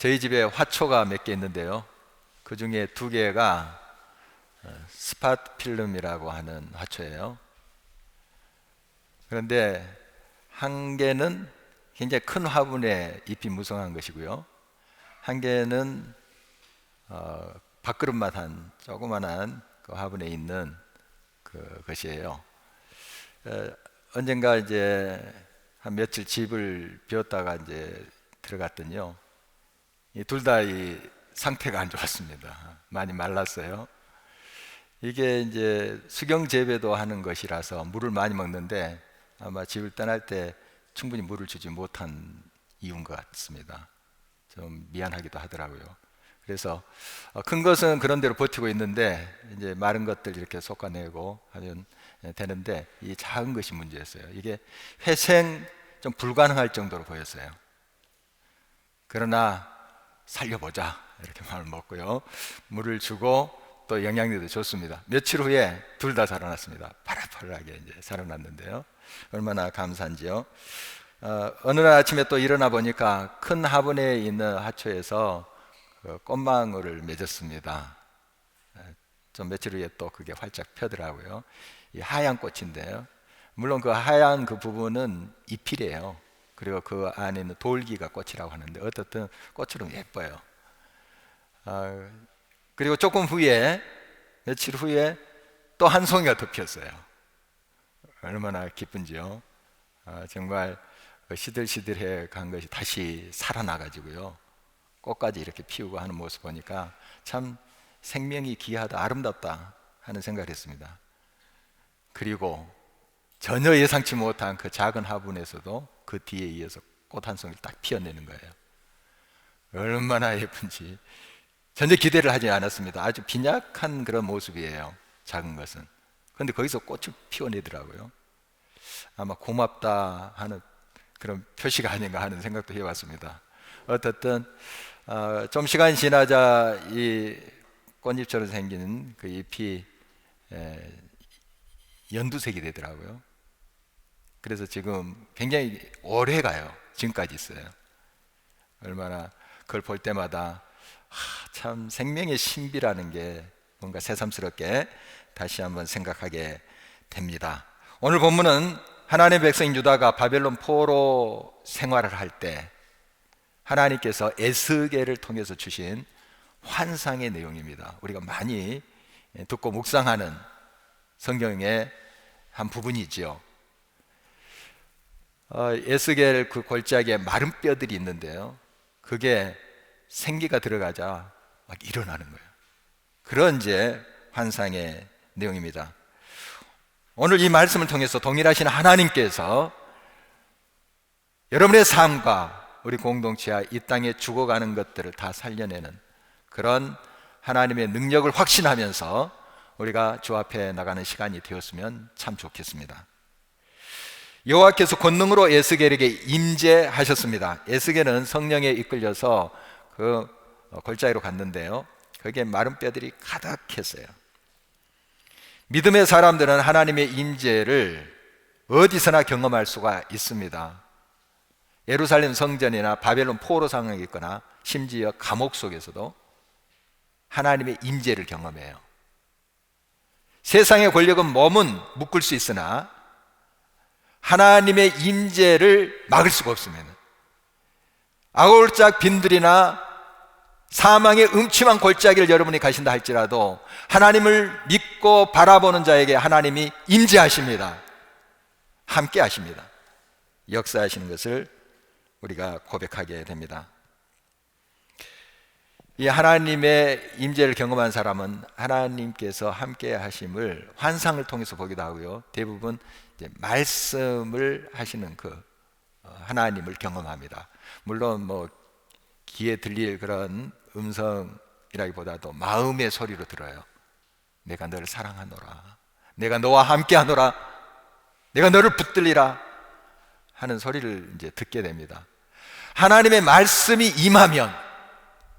저희 집에 화초가 몇 개 있는데요. 그 중에 두 개가 스팟 필름이라고 하는 화초예요. 그런데 한 개는 굉장히 큰 화분에 잎이 무성한 것이고요. 한 개는 밥그릇만 한 조그만한 그 화분에 있는 것이에요. 언젠가 이제 한 며칠 집을 비웠다가 이제 들어갔더니요. 둘 다 이 상태가 안 좋았습니다. 많이 말랐어요. 이게 이제 수경 재배도 하는 것이라서 물을 많이 먹는데 아마 집을 떠날 때 충분히 물을 주지 못한 이유인 것 같습니다. 좀 미안하기도 하더라고요. 그래서 큰 것은 그런 대로 버티고 있는데 이제 마른 것들 이렇게 솎아내고 하면 되는데 이 작은 것이 문제였어요. 이게 회생 좀 불가능할 정도로 보였어요. 그러나 살려보자 이렇게 마음을 먹고요. 물을 주고 또 영양제도 줬습니다. 며칠 후에 둘 다 살아났습니다. 파릇파릇하게 이제 살아났는데요. 얼마나 감사한지요. 어느 날 아침에 또 일어나 보니까 큰 화분에 있는 화초에서 꽃망울을 맺었습니다. 좀 며칠 후에 또 그게 활짝 펴더라고요. 이 하얀 꽃인데요. 물론 그 하얀 그 부분은 잎이래요. 그리고 그 안에 있는 돌기가 꽃이라고 하는데 어떻든 꽃처럼 예뻐요. 그리고 조금 후에 며칠 후에 또 한 송이가 더 피었어요. 얼마나 기쁜지요. 정말 시들시들해 간 것이 다시 살아나가지고요. 꽃까지 이렇게 피우고 하는 모습 보니까 참 생명이 귀하다, 아름답다 하는 생각을 했습니다. 그리고 전혀 예상치 못한 그 작은 화분에서도 그 뒤에 이어서 꽃 한 송이를 딱 피어내는 거예요. 얼마나 예쁜지 전혀 기대를 하지 않았습니다. 아주 빈약한 그런 모습이에요. 작은 것은. 그런데 거기서 꽃을 피워내더라고요. 아마 고맙다 하는 그런 표시가 아닌가 하는 생각도 해봤습니다. 어떻든 좀 시간이 지나자 이 꽃잎처럼 생기는 그 잎이 연두색이 되더라고요. 그래서 지금 굉장히 오래 가요. 지금까지 있어요. 얼마나 그걸 볼 때마다 참 생명의 신비라는 게 뭔가 새삼스럽게 다시 한번 생각하게 됩니다. 오늘 본문은 하나님의 백성 유다가 바벨론 포로 생활을 할 때 하나님께서 에스겔을 통해서 주신 환상의 내용입니다. 우리가 많이 듣고 묵상하는 성경의 한 부분이지요. 에스겔 그 골짜기에 마른 뼈들이 있는데요. 그게 생기가 들어가자 막 일어나는 거예요. 그런 이제 환상의 내용입니다. 오늘 이 말씀을 통해서 동일하신 하나님께서 여러분의 삶과 우리 공동체와 이 땅에 죽어가는 것들을 다 살려내는 그런 하나님의 능력을 확신하면서 우리가 주 앞에 나가는 시간이 되었으면 참 좋겠습니다. 여호와께서 권능으로 에스겔에게 임재하셨습니다. 에스겔은 성령에 이끌려서 그 골짜기로 갔는데요. 거기에 마른 뼈들이 가득했어요. 믿음의 사람들은 하나님의 임재를 어디서나 경험할 수가 있습니다. 예루살렘 성전이나 바벨론 포로 상황이 있거나 심지어 감옥 속에서도 하나님의 임재를 경험해요. 세상의 권력은 몸은 묶을 수 있으나 하나님의 임재를 막을 수가 없습니다. 아골짝 빈들이나 사망의 음침한 골짜기를 여러분이 가신다 할지라도 하나님을 믿고 바라보는 자에게 하나님이 임재하십니다. 함께 하십니다. 역사하시는 것을 우리가 고백하게 됩니다. 이 하나님의 임재를 경험한 사람은 하나님께서 함께 하심을 환상을 통해서 보기도 하고요. 대부분 이제 말씀을 하시는 그 하나님을 경험합니다. 물론 뭐 귀에 들릴 그런 음성이라기보다도 마음의 소리로 들어요. 내가 너를 사랑하노라, 내가 너와 함께 하노라, 내가 너를 붙들리라 하는 소리를 이제 듣게 됩니다. 하나님의 말씀이 임하면,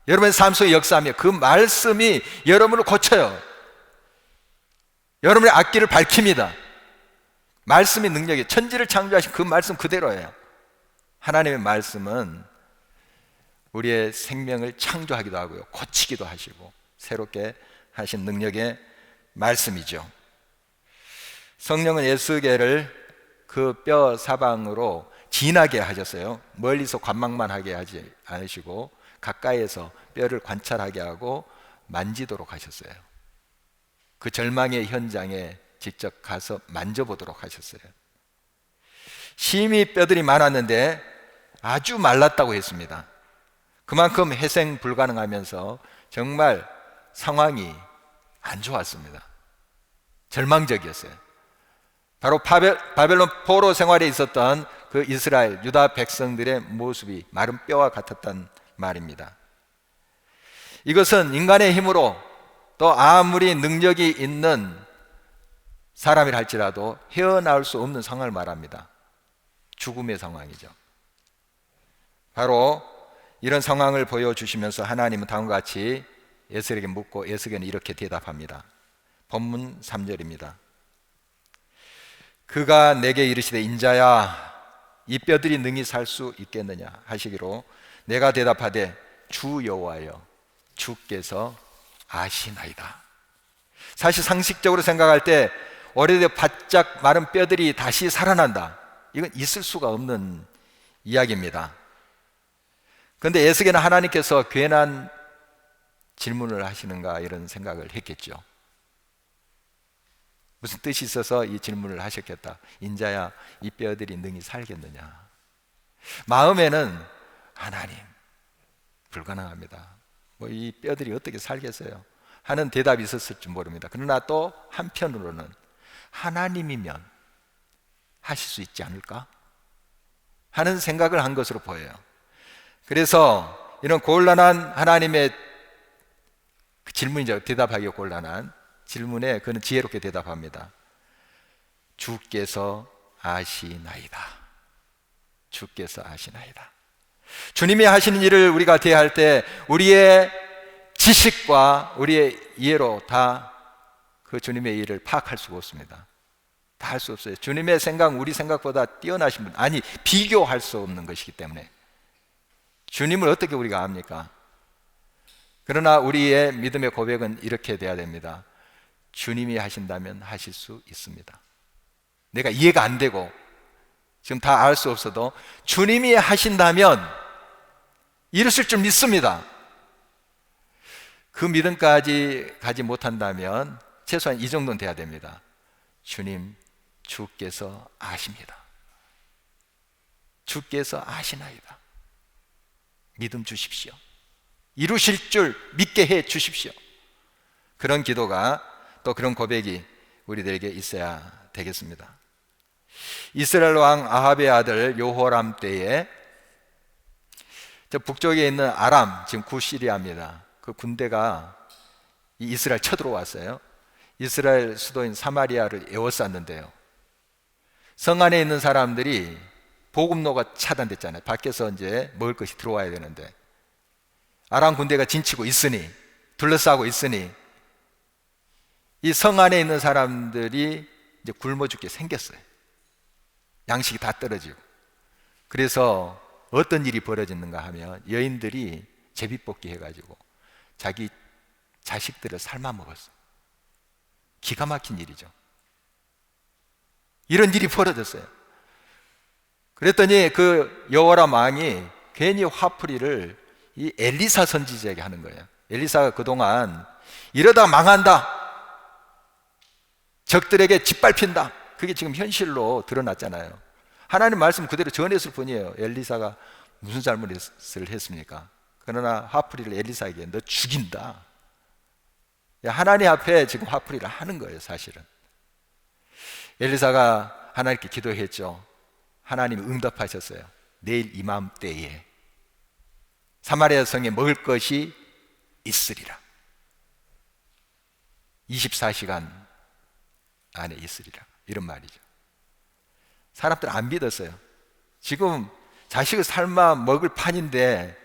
여러분의 삶 속에 역사하며 그 말씀이 여러분을 고쳐요. 여러분의 앞길을 밝힙니다. 말씀의 능력이, 천지를 창조하신 그 말씀 그대로예요. 하나님의 말씀은 우리의 생명을 창조하기도 하고요, 고치기도 하시고 새롭게 하신 능력의 말씀이죠. 성령은 에스겔을 그 뼈 사방으로 지나게 하셨어요. 멀리서 관망만 하게 하지 않으시고 가까이에서 뼈를 관찰하게 하고 만지도록 하셨어요. 그 절망의 현장에 직접 가서 만져보도록 하셨어요. 심히 뼈들이 많았는데 아주 말랐다고 했습니다. 그만큼 회생 불가능하면서 정말 상황이 안 좋았습니다. 절망적이었어요. 바로 바벨론 포로 생활에 있었던 그 이스라엘 유다 백성들의 모습이 마른 뼈와 같았단 말입니다. 이것은 인간의 힘으로 또 아무리 능력이 있는 사람이라 할지라도 헤어나올 수 없는 상황을 말합니다. 죽음의 상황이죠. 바로 이런 상황을 보여주시면서 하나님은 다음과 같이 에스겔에게 묻고 에스겔은 이렇게 대답합니다. 본문 3절입니다. 그가 내게 이르시되 인자야 이 뼈들이 능히 살 수 있겠느냐 하시기로 내가 대답하되 주 여호와여 주께서 아시나이다. 사실 상식적으로 생각할 때 오래돼 바짝 마른 뼈들이 다시 살아난다, 이건 있을 수가 없는 이야기입니다. 그런데 에스겔은 하나님께서 괜한 질문을 하시는가 이런 생각을 했겠죠. 무슨 뜻이 있어서 이 질문을 하셨겠다. 인자야 이 뼈들이 능히 살겠느냐. 마음에는 하나님 불가능합니다, 뭐 이 뼈들이 어떻게 살겠어요 하는 대답이 있었을지 모릅니다. 그러나 또 한편으로는 하나님이면 하실 수 있지 않을까 하는 생각을 한 것으로 보여요. 그래서 이런 곤란한 하나님의 질문이죠. 대답하기가 곤란한 질문에 그는 지혜롭게 대답합니다. 주께서 아시나이다. 주께서 아시나이다. 주님이 하시는 일을 우리가 대할 때 우리의 지식과 우리의 이해로 다 그 주님의 일을 파악할 수가 없습니다. 다 할 수 없어요. 주님의 생각, 우리 생각보다 뛰어나신 분, 아니 비교할 수 없는 것이기 때문에 주님을 어떻게 우리가 압니까? 그러나 우리의 믿음의 고백은 이렇게 돼야 됩니다. 주님이 하신다면 하실 수 있습니다. 내가 이해가 안 되고 지금 다 알 수 없어도 주님이 하신다면 이루실 줄 믿습니다. 그 믿음까지 가지 못한다면 최소한 이 정도는 돼야 됩니다. 주님, 주께서 아십니다. 주께서 아시나이다. 믿음 주십시오. 이루실 줄 믿게 해 주십시오. 그런 기도가 또 그런 고백이 우리들에게 있어야 되겠습니다. 이스라엘 왕 아합의 아들 여호람 때에 저 북쪽에 있는 아람, 지금 구시리아입니다. 그 군대가 이스라엘 쳐들어왔어요. 이스라엘 수도인 사마리아를 에워쌌는데요, 성 안에 있는 사람들이 보급로가 차단됐잖아요. 밖에서 이제 먹을 것이 들어와야 되는데 아람 군대가 진치고 있으니, 둘러싸고 있으니 이 성 안에 있는 사람들이 이제 굶어 죽게 생겼어요. 양식이 다 떨어지고. 그래서 어떤 일이 벌어졌는가 하면 여인들이 제비뽑기 해가지고 자기 자식들을 삶아 먹었어요. 기가 막힌 일이죠. 이런 일이 벌어졌어요. 그랬더니 그 여호람 왕이 괜히 화풀이를 이 엘리사 선지자에게 하는 거예요. 엘리사가 그동안 이러다 망한다, 적들에게 짓밟힌다, 그게 지금 현실로 드러났잖아요. 하나님 말씀 그대로 전했을 뿐이에요. 엘리사가 무슨 잘못을 했습니까? 그러나 화풀이를 엘리사에게 너 죽인다, 하나님 앞에 지금 화풀이를 하는 거예요. 사실은 엘리사가 하나님께 기도했죠. 하나님이 응답하셨어요. 내일 이맘때에 사마리아 성에 먹을 것이 있으리라. 24시간 안에 있으리라, 이런 말이죠. 사람들 안 믿었어요. 지금 자식을 삶아 먹을 판인데,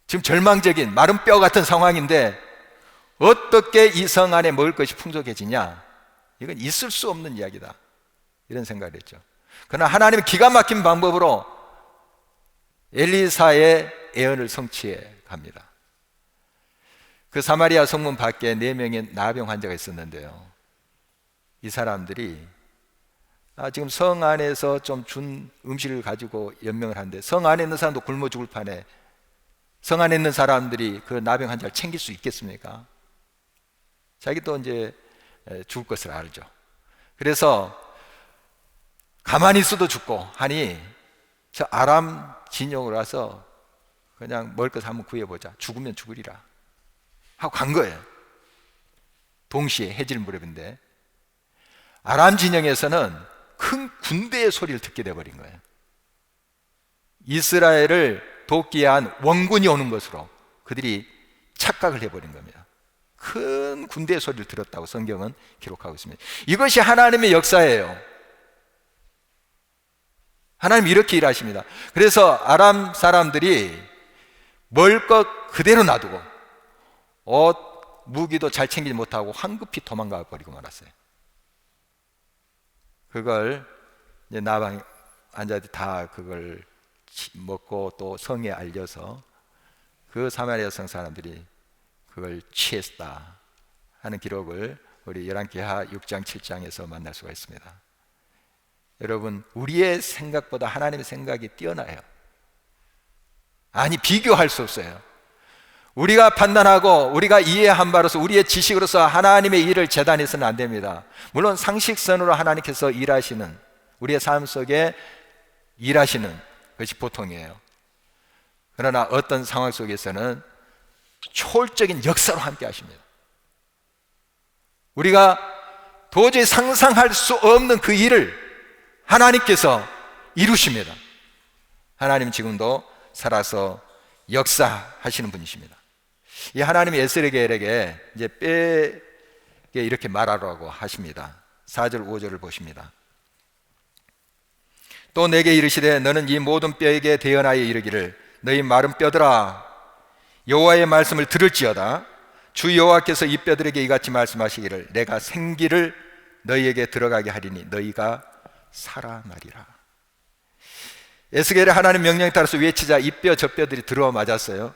지금 절망적인 마른 뼈 같은 상황인데 어떻게 이 성 안에 먹을 것이 풍족해지냐, 이건 있을 수 없는 이야기다, 이런 생각을 했죠. 그러나 하나님은 기가 막힌 방법으로 엘리사의 예언을 성취해 갑니다. 그 사마리아 성문 밖에 4명의 나병 환자가 있었는데요, 이 사람들이 지금 성 안에서 좀 준 음식을 가지고 연명을 하는데, 성 안에 있는 사람도 굶어 죽을 판에 성 안에 있는 사람들이 그 나병 환자를 챙길 수 있겠습니까? 자기도 이제 죽을 것을 알죠. 그래서 가만히 있어도 죽고 하니 저 아람 진영으로 와서 그냥 먹을 것 한번 구해보자, 죽으면 죽으리라 하고 간 거예요. 동시에 해질 무렵인데 아람 진영에서는 큰 군대의 소리를 듣게 돼버린 거예요. 이스라엘을 돕기 위한 원군이 오는 것으로 그들이 착각을 해버린 겁니다. 큰 군대의 소리를 들었다고 성경은 기록하고 있습니다. 이것이 하나님의 역사예요. 하나님 이렇게 일하십니다. 그래서 아람 사람들이 먹을 것 그대로 놔두고 옷, 무기도 잘 챙기지 못하고 황급히 도망가 버리고 말았어요. 그걸 이제 나방 환자들이 다 그걸 먹고 또 성에 알려서 그 사마리아 성 사람들이 그걸 취했다 하는 기록을 우리 열왕기하 6장 7장에서 만날 수가 있습니다. 여러분, 우리의 생각보다 하나님의 생각이 뛰어나요. 아니, 비교할 수 없어요. 우리가 판단하고 우리가 이해한 바로서 우리의 지식으로서 하나님의 일을 재단해서는 안 됩니다. 물론 상식선으로 하나님께서 일하시는, 우리의 삶 속에 일하시는 것이 보통이에요. 그러나 어떤 상황 속에서는 초월적인 역사로 함께 하십니다. 우리가 도저히 상상할 수 없는 그 일을 하나님께서 이루십니다. 하나님 지금도 살아서 역사하시는 분이십니다. 이 하나님이 에스겔에게 이제 뼈에게 이렇게 말하라고 하십니다. 4절 5절을 보십니다. 또 내게 이르시되 너는 이 모든 뼈에게 대언하여 이르기를 너희 마른 뼈들아 여호와의 말씀을 들을지어다. 주 여호와께서 이 뼈들에게 이같이 말씀하시기를 내가 생기를 너희에게 들어가게 하리니 너희가 살아나리라. 에스겔의 하나님 명령에 따라서 외치자 이 뼈 저 뼈들이 들어 맞았어요.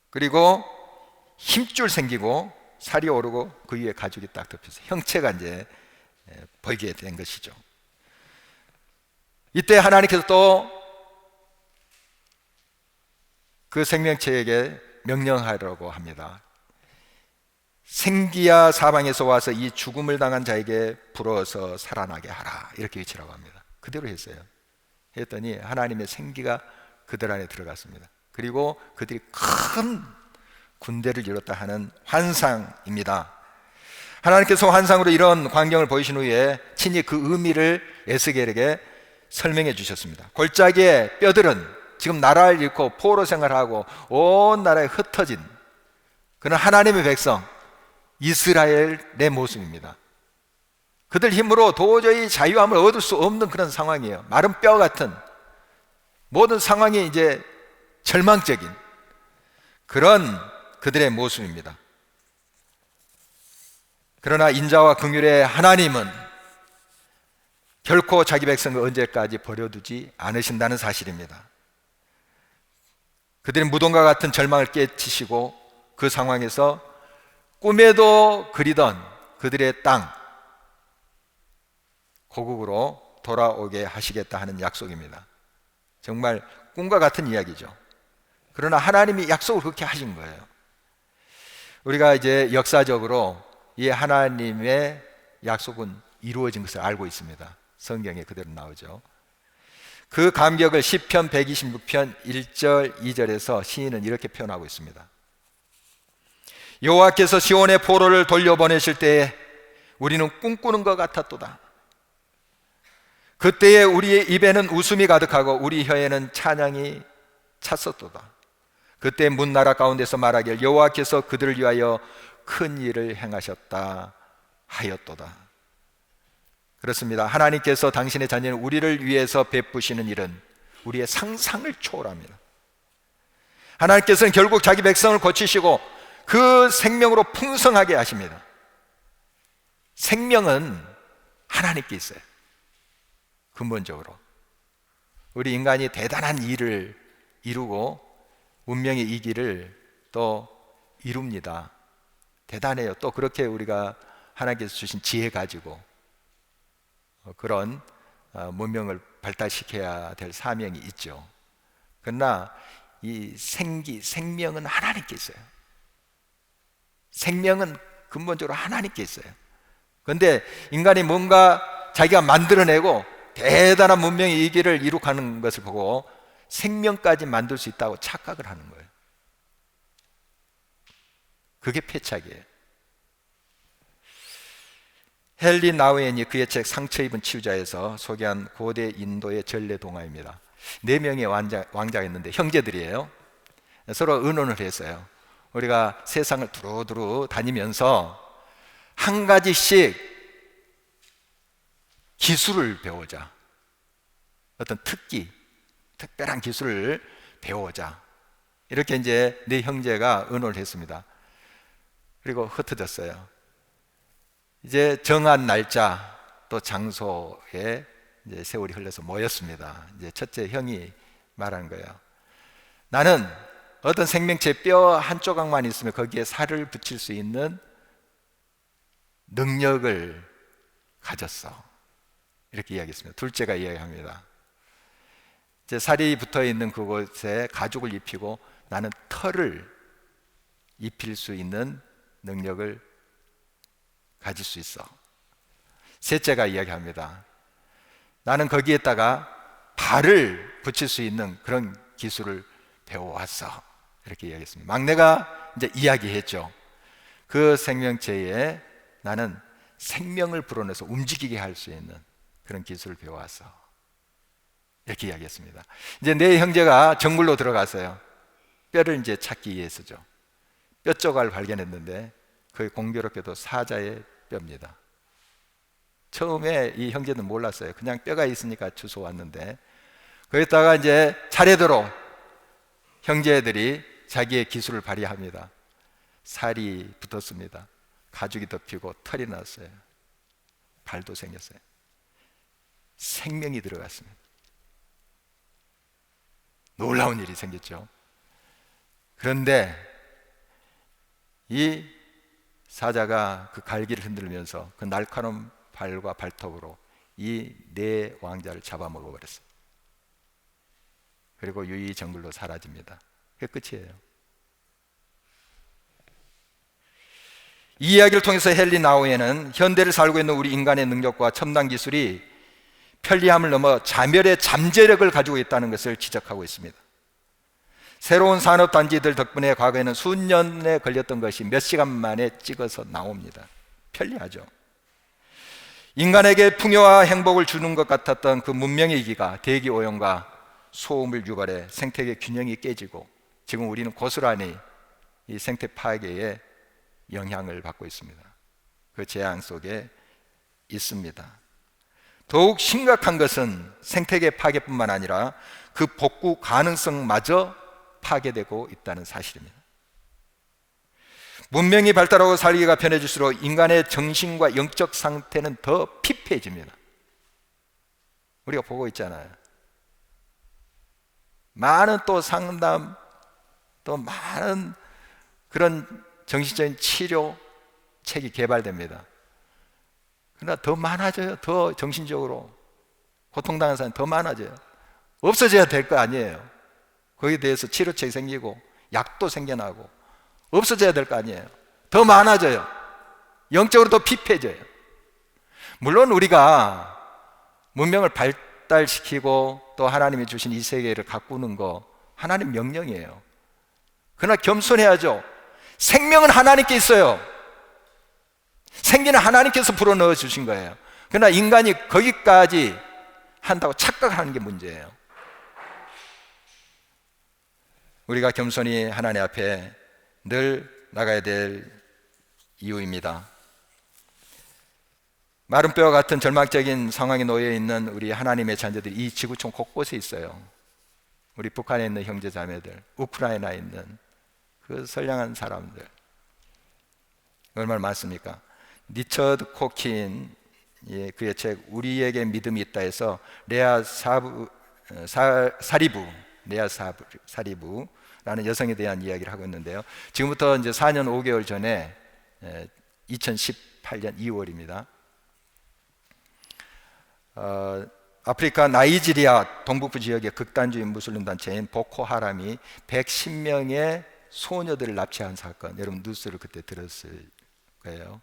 그리고 힘줄 생기고 살이 오르고 그 위에 가죽이 딱 덮여서 형체가 이제 보이게 된 것이죠. 이때 하나님께서 또 그 생명체에게 명령하라고 합니다. 생기야 사방에서 와서 이 죽음을 당한 자에게 불어서 살아나게 하라, 이렇게 외치라고 합니다. 그대로 했어요. 했더니 하나님의 생기가 그들 안에 들어갔습니다. 그리고 그들이 큰 군대를 이뤘다 하는 환상입니다. 하나님께서 환상으로 이런 광경을 보이신 후에 친히 그 의미를 에스겔에게 설명해 주셨습니다. 골짜기의 뼈들은 지금 나라를 잃고 포로 생활하고 온 나라에 흩어진 그런 하나님의 백성 이스라엘의 모습입니다. 그들 힘으로 도저히 자유함을 얻을 수 없는 그런 상황이에요. 마른 뼈 같은 모든 상황이 이제 절망적인 그런 그들의 모습입니다. 그러나 인자와 긍휼의 하나님은 결코 자기 백성을 언제까지 버려두지 않으신다는 사실입니다. 그들의 무덤과 같은 절망을 깨치시고 그 상황에서 꿈에도 그리던 그들의 땅 고국으로 돌아오게 하시겠다 하는 약속입니다. 정말 꿈과 같은 이야기죠. 그러나 하나님이 약속을 그렇게 하신 거예요. 우리가 이제 역사적으로 이 하나님의 약속은 이루어진 것을 알고 있습니다. 성경에 그대로 나오죠. 그 감격을 시편 126편 1절 2절에서 시인은 이렇게 표현하고 있습니다. 여호와께서 시온의 포로를 돌려보내실 때에 우리는 꿈꾸는 것 같았도다. 그때에 우리의 입에는 웃음이 가득하고 우리 혀에는 찬양이 찼었도다. 그때 문나라 가운데서 말하길 여호와께서 그들을 위하여 큰 일을 행하셨다 하였도다. 그렇습니다. 하나님께서 당신의 자녀인 우리를 위해서 베푸시는 일은 우리의 상상을 초월합니다. 하나님께서는 결국 자기 백성을 고치시고 그 생명으로 풍성하게 하십니다. 생명은 하나님께 있어요. 근본적으로 우리 인간이 대단한 일을 이루고 운명의 이기를 또 이룹니다. 대단해요. 또 그렇게 우리가 하나님께서 주신 지혜 가지고 그런 문명을 발달시켜야 될 사명이 있죠. 그러나 이 생명은 하나님께 있어요. 생명은 근본적으로 하나님께 있어요. 그런데 인간이 뭔가 자기가 만들어내고 대단한 문명의 이기를 이룩하는 것을 보고 생명까지 만들 수 있다고 착각을 하는 거예요. 그게 패착이에요. 헨리 나우엔이 그의 책 상처 입은 치유자에서 소개한 고대 인도의 전래 동화입니다. 4명의 왕자가 있는데 형제들이에요. 서로 의논을 했어요. 우리가 세상을 두루두루 다니면서 한 가지씩 기술을 배우자. 어떤 특별한 기술을 배우자. 이렇게 이제 4형제가 의논을 했습니다. 그리고 흩어졌어요. 이제 정한 날짜 또 장소에 이제 세월이 흘러서 모였습니다. 이제 첫째 형이 말하는 거예요. 나는 어떤 생명체 뼈 한 조각만 있으면 거기에 살을 붙일 수 있는 능력을 가졌어. 이렇게 이야기했습니다. 둘째가 이야기합니다. 이제 살이 붙어 있는 그곳에 가죽을 입히고 나는 털을 입힐 수 있는 능력을 가질 수 있어. 셋째가 이야기합니다. 나는 거기에다가 발을 붙일 수 있는 그런 기술을 배워왔어. 이렇게 이야기했습니다. 막내가 이제 이야기했죠. 그 생명체에 나는 생명을 불어넣어서 움직이게 할 수 있는 그런 기술을 배워왔어. 이렇게 이야기했습니다. 이제 4형제가 정글로 들어갔어요. 뼈를 이제 찾기 위해서죠. 뼈 조각을 발견했는데 그게 공교롭게도 사자의 뼈입니다. 처음에 이 형제는 몰랐어요. 그냥 뼈가 있으니까 주워 왔는데 거기다가 이제 차례대로 형제들이 자기의 기술을 발휘합니다. 살이 붙었습니다. 가죽이 덮이고 털이 났어요. 발도 생겼어요. 생명이 들어갔습니다. 놀라운 일이 생겼죠. 그런데 이 사자가 그 갈기를 흔들면서 그 날카로운 발과 발톱으로 이 4 왕자를 잡아먹어 버렸어요. 그리고 유이 정글로 사라집니다. 그게 끝이에요. 이 이야기를 통해서 헨리 나우엔은 현대를 살고 있는 우리 인간의 능력과 첨단 기술이 편리함을 넘어 자멸의 잠재력을 가지고 있다는 것을 지적하고 있습니다. 새로운 산업단지들 덕분에 과거에는 수년에 걸렸던 것이 몇 시간 만에 찍어서 나옵니다. 편리하죠. 인간에게 풍요와 행복을 주는 것 같았던 그 문명의 기가 대기오염과 소음을 유발해 생태계 균형이 깨지고 지금 우리는 고스란히 이 생태 파괴에 영향을 받고 있습니다. 그 재앙 속에 있습니다. 더욱 심각한 것은 생태계 파괴뿐만 아니라 그 복구 가능성마저 파괴되고 있다는 사실입니다. 문명이 발달하고 살기가 편해질수록 인간의 정신과 영적 상태는 더 피폐해집니다. 우리가 보고 있잖아요. 많은 또 상담, 또 많은 그런 정신적인 치료책이 개발됩니다. 그러나 더 많아져요. 더 정신적으로 고통당하는 사람이 더 많아져요. 없어져야 될 거 아니에요. 거기에 대해서 치료책이 생기고 약도 생겨나고 없어져야 될 거 아니에요. 더 많아져요. 영적으로 더 피폐해져요. 물론 우리가 문명을 발달시키고 또 하나님이 주신 이 세계를 가꾸는 거 하나님 명령이에요. 그러나 겸손해야죠. 생명은 하나님께 있어요. 생기는 하나님께서 불어넣어 주신 거예요. 그러나 인간이 거기까지 한다고 착각하는 게 문제예요. 우리가 겸손히 하나님 앞에 늘 나가야 될 이유입니다. 마른 뼈와 같은 절망적인 상황에 놓여 있는 우리 하나님의 자녀들이 이 지구촌 곳곳에 있어요. 우리 북한에 있는 형제 자매들, 우크라이나에 있는 그 선량한 사람들 얼마나 많습니까? 리처드 코킨 그의 책 우리에게 믿음이 있다 해서 레아 사리부 라는 여성에 대한 이야기를 하고 있는데요. 지금부터 이제 4년 5개월 전에 2018년 2월입니다. 아프리카 나이지리아 동북부 지역의 극단주의 무슬림 단체인 보코하람이 110명의 소녀들을 납치한 사건, 여러분 뉴스를 그때 들었을 거예요.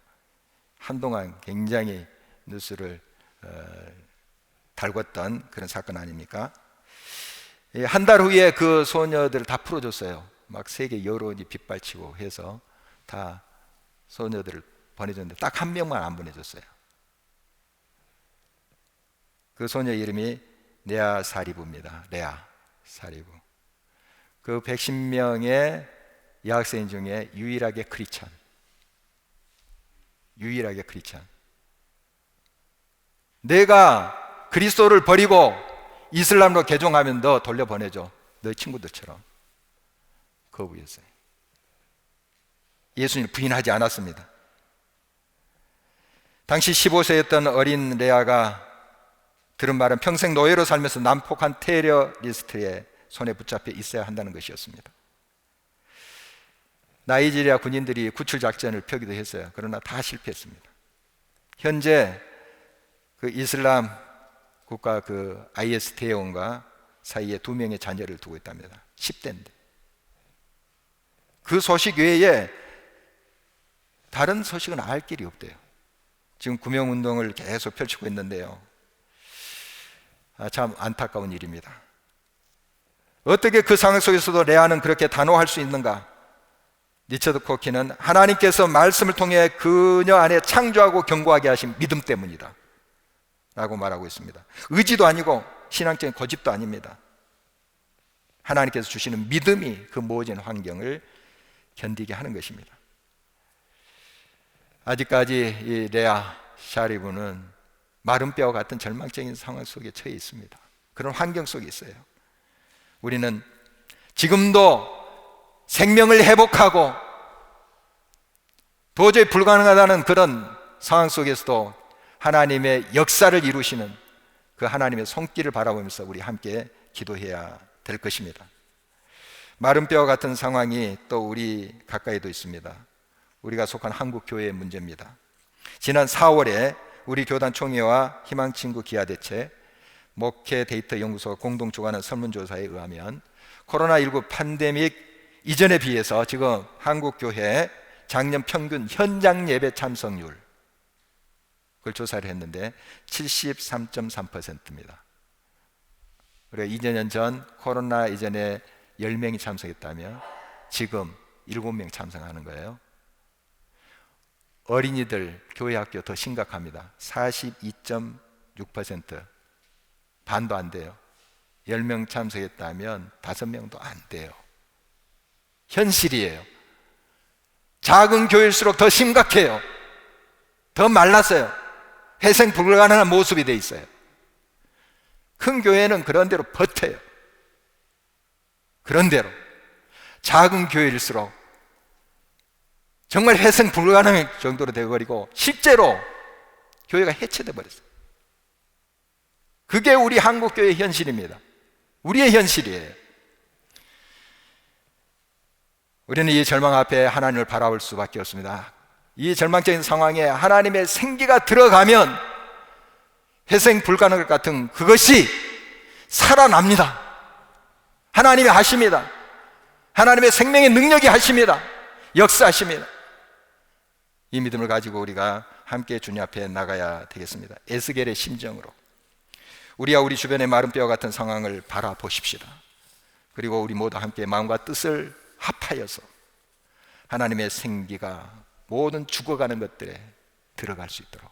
한동안 굉장히 뉴스를 달궜던 그런 사건 아닙니까? 한 달 후에 그 소녀들을 다 풀어줬어요. 막 세계 여론이 빗발치고 해서 다 소녀들을 보내줬는데 딱 한 명만 안 보내줬어요. 그 소녀 이름이 레아 사리부입니다. 레아 사리부. 그 110명의 여학생 중에 유일하게 크리스찬. 내가 그리스도를 버리고 이슬람으로 개종하면 너 돌려보내줘. 너희 친구들처럼. 거부했어요. 예수님을 부인하지 않았습니다. 당시 15세였던 어린 레아가 들은 말은 평생 노예로 살면서 난폭한 테러리스트의 손에 붙잡혀 있어야 한다는 것이었습니다. 나이지리아 군인들이 구출 작전을 펴기도 했어요. 그러나 다 실패했습니다. 현재 그 이슬람 국가 그 IS 대원과 사이에 2명의 자녀를 두고 있답니다. 10대인데. 그 소식 외에 다른 소식은 알 길이 없대요. 지금 구명운동을 계속 펼치고 있는데요. 참 안타까운 일입니다. 어떻게 그 상황 속에서도 레아는 그렇게 단호할 수 있는가? 리처드 코키는 하나님께서 말씀을 통해 그녀 안에 창조하고 견고하게 하신 믿음 때문이다 라고 말하고 있습니다. 의지도 아니고 신앙적인 고집도 아닙니다. 하나님께서 주시는 믿음이 그 모진 환경을 견디게 하는 것입니다. 아직까지 이 레아 샤리브는 마른 뼈와 같은 절망적인 상황 속에 처해 있습니다. 그런 환경 속에 있어요. 우리는 지금도 생명을 회복하고 도저히 불가능하다는 그런 상황 속에서도 하나님의 역사를 이루시는 그 하나님의 손길을 바라보면서 우리 함께 기도해야 될 것입니다. 마른 뼈와 같은 상황이 또 우리 가까이도 있습니다. 우리가 속한 한국교회의 문제입니다. 지난 4월에 우리 교단 총회와 희망친구 기아대체 목회 데이터 연구소가 공동 주관한 설문조사에 의하면 코로나19 팬데믹 이전에 비해서 지금 한국교회 작년 평균 현장 예배 참석률 그걸 조사를 했는데 73.3%입니다. 우리가 2년 전 코로나 이전에 10명이 참석했다면 지금 7명 참석하는 거예요. 어린이들 교회 학교 더 심각합니다. 42.6%, 반도 안 돼요. 10명 참석했다면 5명도 안 돼요. 현실이에요. 작은 교회일수록 더 심각해요. 더 말랐어요. 회생 불가능한 모습이 돼 있어요. 큰 교회는 그런 대로 버텨요. 그런 대로. 작은 교회일수록 정말 회생 불가능한 정도로 되어버리고 실제로 교회가 해체돼 버렸어요. 그게 우리 한국교회의 현실입니다. 우리의 현실이에요. 우리는 이 절망 앞에 하나님을 바라볼 수밖에 없습니다. 이 절망적인 상황에 하나님의 생기가 들어가면 회생 불가능할 것 같은 그것이 살아납니다. 하나님이 하십니다. 하나님의 생명의 능력이 하십니다. 역사하십니다. 이 믿음을 가지고 우리가 함께 주님 앞에 나가야 되겠습니다. 에스겔의 심정으로 우리와 우리 주변의 마른 뼈와 같은 상황을 바라보십시다. 그리고 우리 모두 함께 마음과 뜻을 합하여서 하나님의 생기가 모든 죽어가는 것들에 들어갈 수 있도록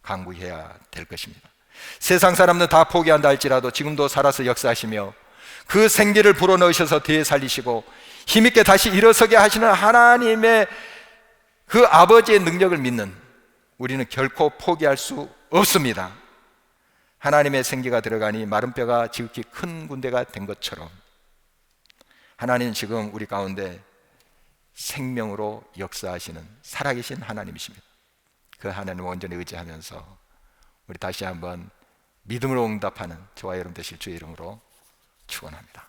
강구해야 될 것입니다. 세상 사람들은 다 포기한다 할지라도 지금도 살아서 역사하시며 그 생기를 불어넣으셔서 뒤에 살리시고 힘있게 다시 일어서게 하시는 하나님의 그 아버지의 능력을 믿는 우리는 결코 포기할 수 없습니다. 하나님의 생기가 들어가니 마른 뼈가 지극히 큰 군대가 된 것처럼 하나님은 지금 우리 가운데 생명으로 역사하시는 살아계신 하나님이십니다. 그 하나님을 온전히 의지하면서 우리 다시 한번 믿음으로 응답하는 저와 여러분 되실 주의 이름으로 축원합니다.